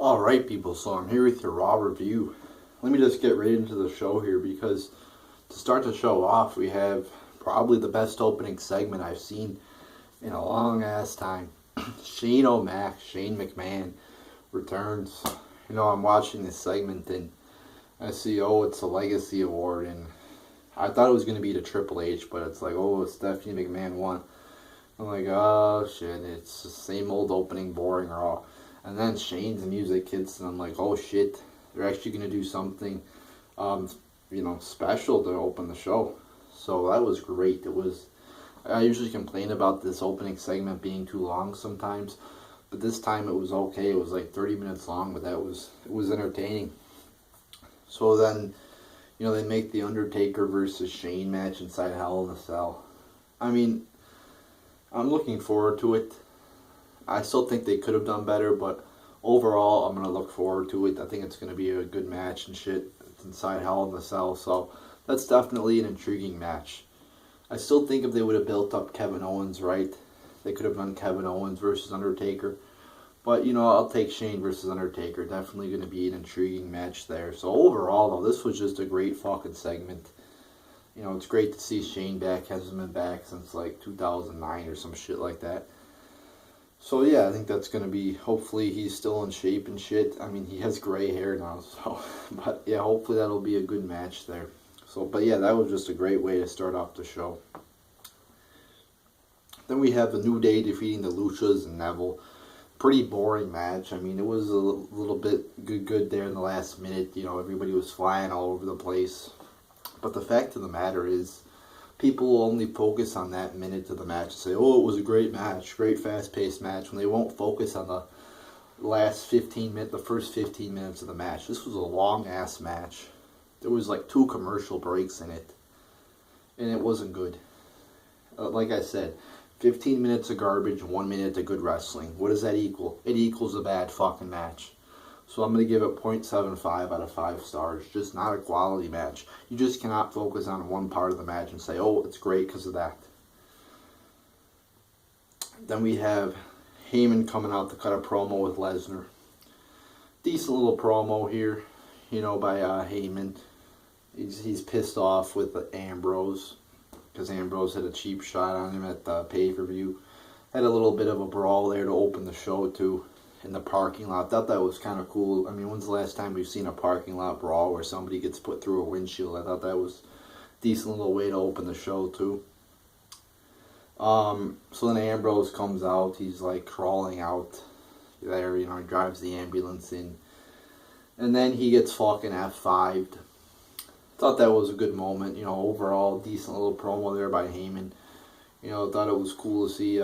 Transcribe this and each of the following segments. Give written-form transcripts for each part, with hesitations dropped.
Alright people, so I'm here with your raw review. Let me just get right into the show here because to start the show off we have probably the best opening segment I've seen in a long ass time. Shane McMahon returns. I'm watching this segment and I see, it's a Legacy Award, and I thought it was going to be the Triple H, but it's like, Stephanie McMahon won. I'm like, oh shit, it's the same old opening, boring Raw. And then Shane's music hits, and I'm like, oh shit, they're actually going to do something, special to open the show. So that was great. I usually complain about this opening segment being too long sometimes, but this time it was okay. It was like 30 minutes long, but it was entertaining. So then, they make the Undertaker versus Shane match inside Hell in a Cell. I mean, I'm looking forward to it. I still think they could have done better, but overall, I'm going to look forward to it. I think it's going to be a good match and shit. It's inside Hell in a Cell, so that's definitely an intriguing match. I still think if they would have built up Kevin Owens right, they could have done Kevin Owens versus Undertaker. But, I'll take Shane versus Undertaker. Definitely going to be an intriguing match there. So overall, though, this was just a great fucking segment. It's great to see Shane back. Hasn't been back since like 2009 or some shit like that. So yeah, I think that's going to be, hopefully he's still in shape and shit. I mean, he has gray hair now, so, but yeah, hopefully that'll be a good match there. So, but yeah, that was just a great way to start off the show. Then we have the New Day defeating the Luchas and Neville. Pretty boring match. I mean, it was a little bit good there in the last minute. Everybody was flying all over the place. But the fact of the matter is, people will only focus on that minute of the match and say, it was a great match, great fast-paced match, when they won't focus on the first 15 minutes of the match. This was a long-ass match. There was like 2 commercial breaks in it, and it wasn't good. Like I said, 15 minutes of garbage, 1 minute of good wrestling. What does that equal? It equals a bad fucking match. So I'm going to give it 0.75 out of 5 stars. Just not a quality match. You just cannot focus on one part of the match and say, it's great because of that. Then we have Heyman coming out to cut a promo with Lesnar. Decent little promo here, by Heyman. He's pissed off with Ambrose because Ambrose had a cheap shot on him at the pay-per-view. Had a little bit of a brawl there to open the show too. In the parking lot. Thought that was kind of cool. I mean, when's the last time we've seen a parking lot brawl where somebody gets put through a windshield? I thought that was a decent little way to open the show too. So then Ambrose comes out. He's like crawling out there. He drives the ambulance in. And then he gets fucking F5'd. Thought that was a good moment. Overall, decent little promo there by Heyman. Thought it was cool to see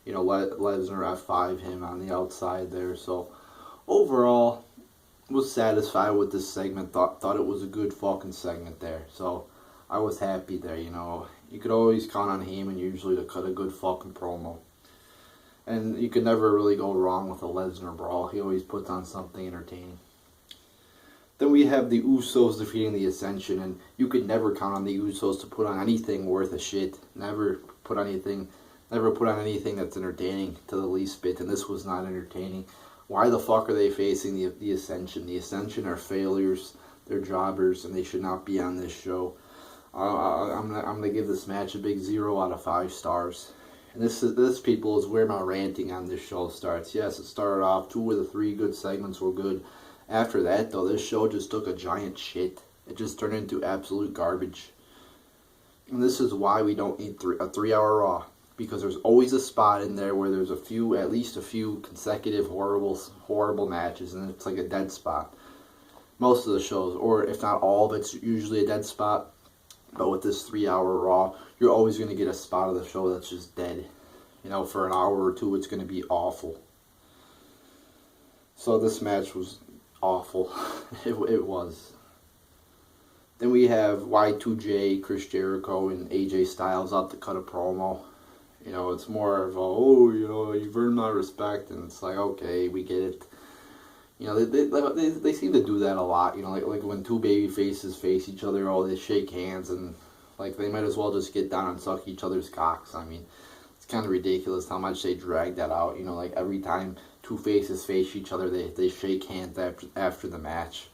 Lesnar F5 him on the outside there. So overall, was satisfied with this segment. Thought it was a good fucking segment there. So I was happy there. You could always count on Heyman usually to cut a good fucking promo. And you could never really go wrong with a Lesnar brawl. He always puts on something entertaining. Then we have the Usos defeating the Ascension, and you could never count on the Usos to put on anything worth a shit. Never put on anything that's entertaining to the least bit, and this was not entertaining. Why the fuck are they facing the Ascension? The Ascension are failures, they're jobbers, and they should not be on this show. I'm gonna give this match a big 0 out of 5 stars. And this people is where my ranting on this show starts. Yes, it started off 2 of the 3 good segments were good. After that, though, this show just took a giant shit. It just turned into absolute garbage. And this is why we don't need a 3-hour Raw. Because there's always a spot in there where there's at least a few consecutive horrible matches, and it's like a dead spot. Most of the shows, or if not all of it's usually a dead spot. But with this 3-hour Raw, you're always going to get a spot of the show that's just dead. For an hour or 2, it's going to be awful. So this match was awful. It was. Then we have Y2J, Chris Jericho, and AJ Styles out to cut a promo. It's more of you've earned my respect, and it's like, okay, we get it. They seem to do that a lot. Like when 2 baby faces face each other, they shake hands, and like they might as well just get down and suck each other's cocks. I mean, it's kind of ridiculous how much they drag that out. Like every time two faces face each other. They shake hands after the match.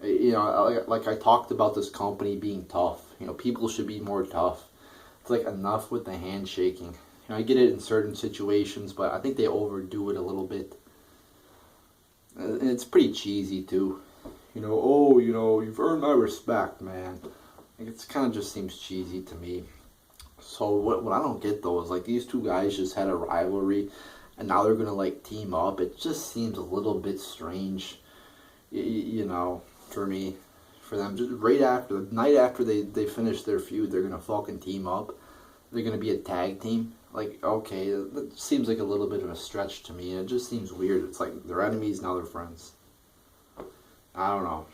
You know, like I talked about this company being tough. You know, people should be more tough. It's like enough with the handshaking. You know, I get it in certain situations, but I think they overdo it a little bit. And it's pretty cheesy too. You know, oh, you know, you've earned my respect, man. Like, it's kind of just seems cheesy to me. So what I don't get though is like these two guys just had a rivalry, and now they're gonna like team up. It just seems a little bit strange, you know, for me, for them. Just right after the night after they finish their feud, they're gonna fucking team up. They're gonna be a tag team. Like, okay, that seems like a little bit of a stretch to me. It just seems weird. It's like they're enemies, now they're friends. I don't know.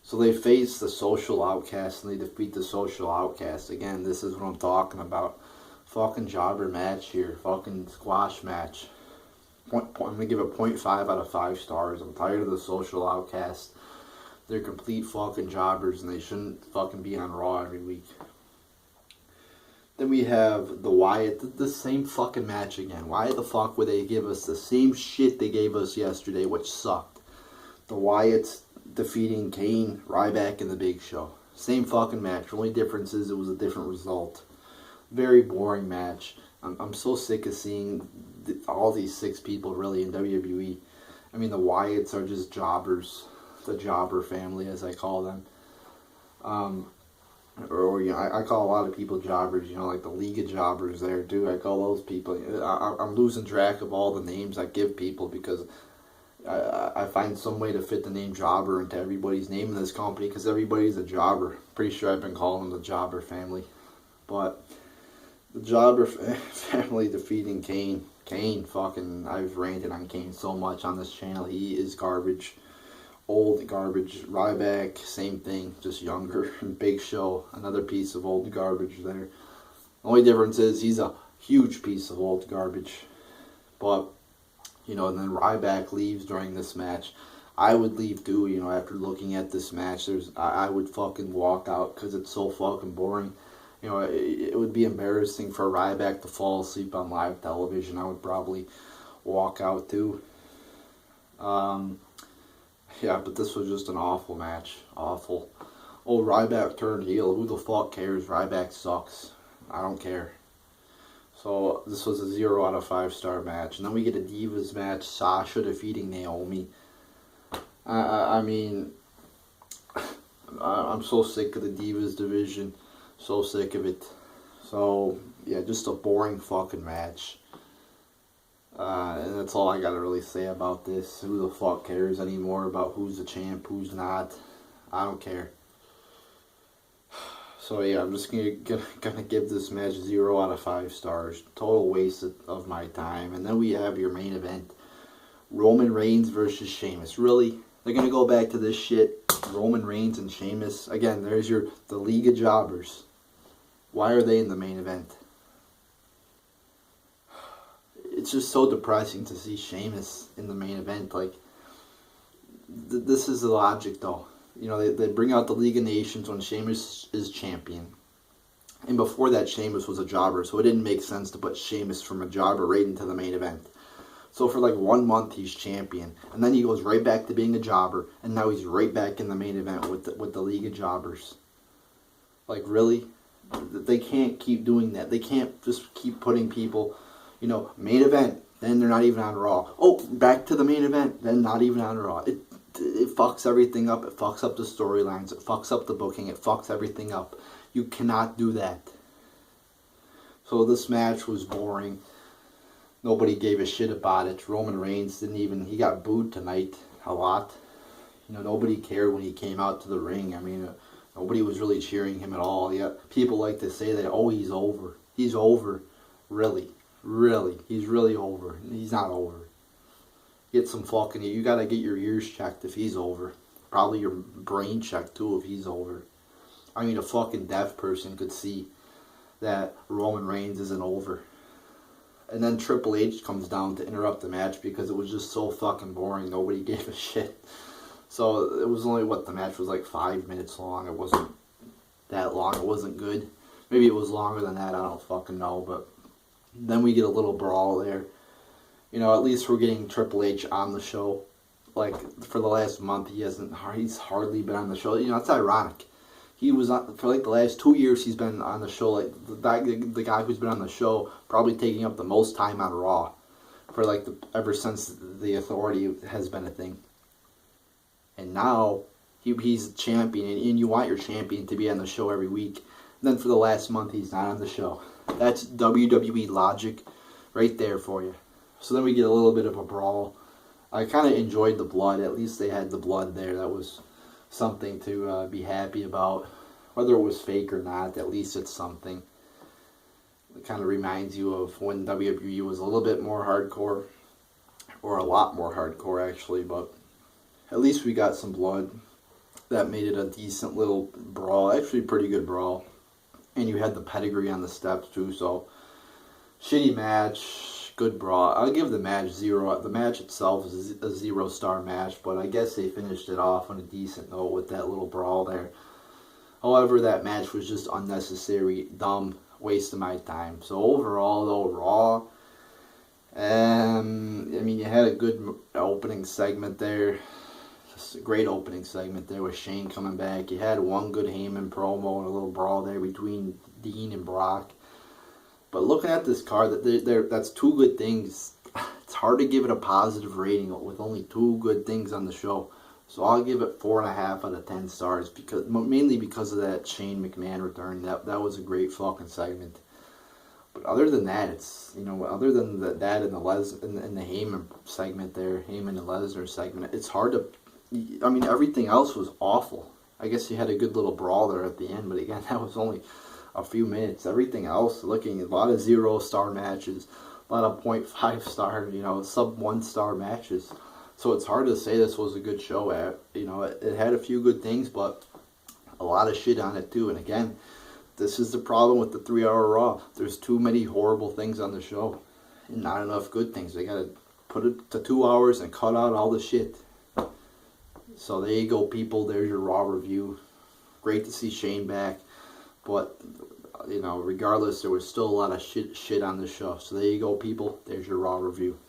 So they face the Social Outcast and they defeat the Social Outcast. Again, this is what I'm talking about. Fucking jobber match here. Fucking squash match. I'm going to give it 0.5 out of 5 stars. I'm tired of the Social Outcast. They're complete fucking jobbers and they shouldn't fucking be on Raw every week. Then we have the Wyatt, the same fucking match again. Why the fuck would they give us the same shit they gave us yesterday, which sucked? The Wyatts defeating Kane, Ryback, and the Big Show. Same fucking match. The only difference is it was a different result. Very boring match. I'm so sick of seeing all these 6 people really in WWE. I mean, the Wyatts are just jobbers. The jobber family, as I call them. Or you know, I call a lot of people jobbers, you know, like the League of Jobbers there, too. I call those people. I'm losing track of all the names I give people because I find some way to fit the name jobber into everybody's name in this company because everybody's a jobber. Pretty sure I've been calling them the jobber family. But the jobber family defeating Kane. Kane, fucking, I've ranted on Kane so much on this channel. He is garbage. Old garbage. Ryback, same thing, just younger. Big Show, another piece of old garbage there. The only difference is he's a huge piece of old garbage. But, you know, and then Ryback leaves during this match. I would leave too, you know, after looking at this match. I would fucking walk out because it's so fucking boring. You know, it would be embarrassing for Ryback to fall asleep on live television. I would probably walk out too. Yeah, but this was just an awful match. Awful. Oh, Ryback turned heel. Who the fuck cares? Ryback sucks. I don't care. So, this was a 0 out of 5 star match. And then we get a Divas match. Sasha defeating Naomi. I mean, I'm so sick of the Divas division. So sick of it. So, yeah, just a boring fucking match. And that's all I gotta really say about this. Who the fuck cares anymore about who's the champ, who's not? I don't care. So yeah, I'm just gonna give this match 0 out of 5 stars. Total waste of my time. And then we have your main event. Roman Reigns versus Sheamus. Really? They're gonna go back to this shit? Roman Reigns and Sheamus? Again, there's the League of Jobbers. Why are they in the main event? It's just so depressing to see Sheamus in the main event. Like, this is the logic, though. You know, they bring out the League of Nations when Sheamus is champion. And before that, Sheamus was a jobber, so it didn't make sense to put Sheamus from a jobber right into the main event. So for like 1 month, he's champion. And then he goes right back to being a jobber, and now he's right back in the main event with the League of Jobbers. Like, really? They can't keep doing that. They can't just keep putting people... You know, main event, then they're not even on Raw. Oh, back to the main event, then not even on Raw. It fucks everything up. It fucks up the storylines. It fucks up the booking. It fucks everything up. You cannot do that. So this match was boring. Nobody gave a shit about it. Roman Reigns he got booed tonight a lot. You know, nobody cared when he came out to the ring. I mean, nobody was really cheering him at all. Yeah, people like to say that, oh, he's over. He's over. Really. Really, he's really over. He's not over. Get some fucking... You gotta get your ears checked if he's over. Probably your brain checked too if he's over. I mean, a fucking deaf person could see that Roman Reigns isn't over. And then Triple H comes down to interrupt the match because it was just so fucking boring. Nobody gave a shit. So it was only, the match was like 5 minutes long. It wasn't that long. It wasn't good. Maybe it was longer than that. I don't fucking know, but... Then we get a little brawl there. at least we're getting Triple H on the show. Like, for the last month, he's hardly been on the show. It's ironic. He was on, for like the last 2 years, he's been on the show. Like, the guy who's been on the show, probably taking up the most time on Raw for like ever since the Authority has been a thing. And now he's a champion, and you want your champion to be on the show every week. And then for the last month, he's not on the show. That's WWE logic right there for you. So then we get a little bit of a brawl. I kind of enjoyed the blood. At least they had the blood there. That was something to be happy about. Whether it was fake or not, at least it's something. It kind of reminds you of when WWE was a little bit more hardcore. Or a lot more hardcore, actually. But at least we got some blood. That made it a decent little brawl. Actually, pretty good brawl. And you had the pedigree on the steps, too. So, shitty match. Good brawl. I'll give the match 0. The match itself is a 0-star match, but I guess they finished it off on a decent note with that little brawl there. However, that match was just unnecessary, dumb, waste of my time. So overall, though, Raw, you had a good opening segment there. Just a great opening segment there with Shane coming back. You had one good Heyman promo and a little brawl there between Dean and Brock. But looking at this card, that's 2 good things. It's hard to give it a positive rating with only 2 good things on the show. So I'll give it 4.5 out of 10 stars, mainly because of that Shane McMahon return. That was a great fucking segment. But other than that, other than that and the Heyman segment there, Heyman and Lesnar segment, it's hard to. Everything else was awful. I guess you had a good little brawl there at the end, but again, that was only a few minutes. Everything else, looking at a lot of 0-star matches, a lot of 0.5 star, sub 1-star matches. So it's hard to say this was a good show. It had a few good things, but a lot of shit on it too. And again, this is the problem with the 3-hour Raw. There's too many horrible things on the show, and not enough good things. They gotta put it to 2 hours and cut out all the shit. So there you go, people. There's your Raw review. Great to see Shane back. But, regardless, there was still a lot of shit on the show. So there you go, people. There's your Raw review.